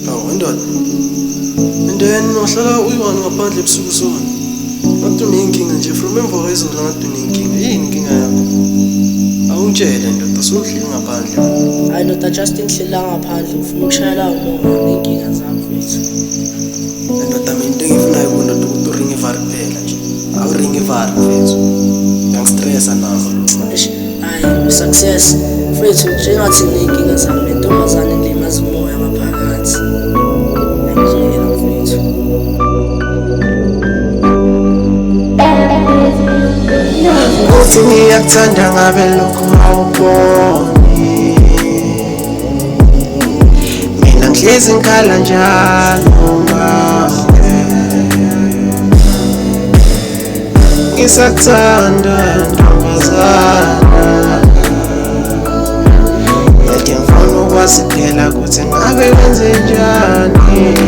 Hawu ndoda. And then wahlala uyiwani ngaphandle ebusuku sona. Ngathi unenkinga nje from emva kwezolo ngathi unenkinga. Yini inkinga yakho? Awungitshele ndoda sohleli ngaphandle. Hayi ndoda just inhlela ngaphandle ufuna ukushayela umoya nenkinga zami mfethu. Ndoda mina into engifunayo kuno ukuthi uringe ivari kuphela nje. Awuringe ivari mfethu. Ngiyastressa nazo. Hayi success mfethu njengathi nenkinga zami nentombazane ngilimaza umoya ngaphakathi. Ngiyakuzwela mfethu. Uthi ngiyakuthanda ngabe lokho awuboni. Mina ngihlezi ngikhala njalo ngawe. Ngisakuthanda ntombazana. Yathi ngifuna ukwazi phela ukuthi ngabe wenze njani.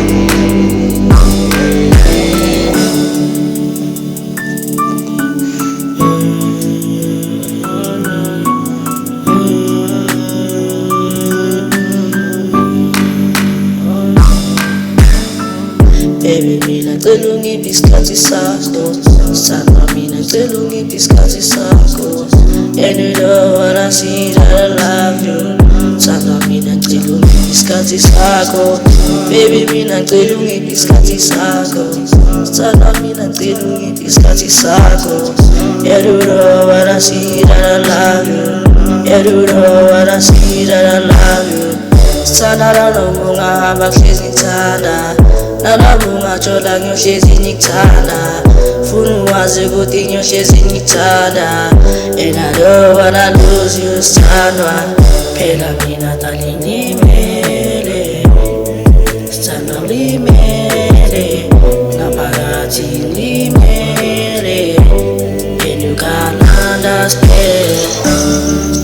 Baby mina ngicela ungiphe isikhathi sakho Sithanda mina ngicela ungiphe isikhathi sakho And you know what I see that I love you Sithanda mina ngicela ungiphe isikhathi sakho Baby mina ngicela ungiphe isikhathi sakho Sithanda mina ngicela ungiphe isikhathi sakho And you know what I see that I love you And you know what I see that I love you Sithanda noma ungahamba kuhlezi ngithanda Nalabo ungatshola ngiyohlezi ngikuthanda Funa wazi ukuthi ngiyohlezi ngikuthanda And I don't wanna lose you sithandwa Phela mina dali ngimele Sithandwa ulimele Ngaphakathi ngimele And you can't understand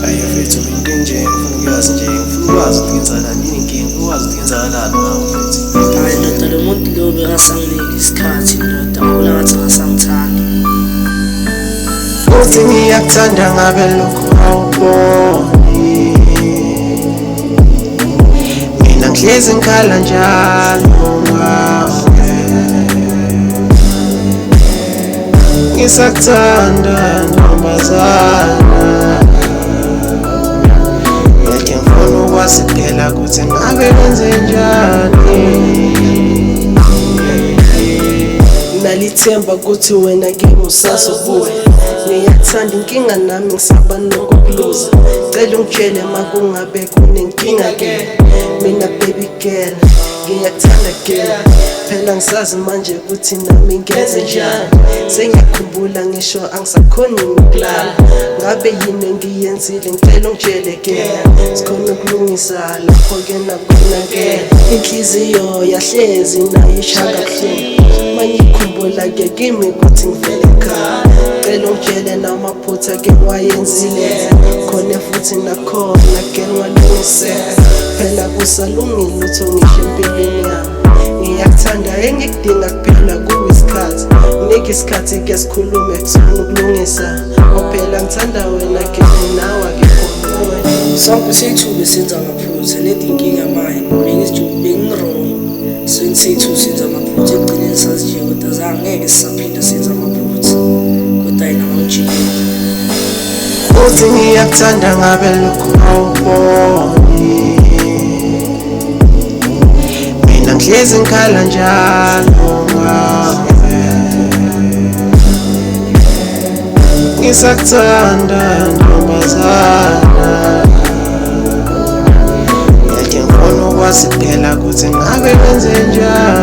Hayi mfethu into nje ngifuna ukuyazi nje ngifuna ukwazi ukuthi ngenzakalani yini inkinga ngifuna ukwazi ukuthi ngenzakalani ngawe mfethu. Hayi ndoda lo muntu lo bekasanginika isikhathi ndoda ngibona ngathi ngasangithandi Uthi ngiyakuthanda ngabe lokho awuboni. Mina ngihlezi ngikhala njalo ngawe. Ngisakuthanda ntombazana. Yathi ngifuna ukwazi phela ukuthi ngabe wenze njani. Nalithemba ukuthi wena kimi usazobuya. Ngiyakuthanda inkinga nami ngisaba nokukuluza. Cela ungitshele makungabe kunenkinga ke. Mina baby girl ngiyakuthanda girl. Phela ngisazi manje ukuthi nami ngenze njani. Sengiyakhumbula ngisho angisakhoni ukulala. Ngabe yini engiyenzile ngicela ungitshele girl. Sikhona ukulungisa lapho ke nakhona girl. Inhliziyo yahlezi nayo ishaya kabuhlungu. Mangikhumbula ke kimi ukuthi ngivele ekhaya. Cela ungitshele namaphutha ke wayenzile. Khona futhi nakhona ke walungisela. Phela kusalungile utho ngisho empilweni yami. Ngiyakuthanda engikudinga kuphela kuyisikhathi. Nike isikhathi ke sikhulume kusifuna ukulungisa. Phela ngithanda wena ke nawe ke khona. Sonke sethu besenza amaphutha nedinkinga manje bengirong sensethu senza amaphutha egcineni sazi nje kodwa zangeke sisaphinda senza amaphutha kodwa yena ngijile Uthi ngiyakuthanda ngabe lokho awuboni. Mina ngihlezi ngikhala njalo ngawe. Ngisakuthanda ntombazana. Yathi ngifuna ukwazi phela ukuthi ngabe wenze njani.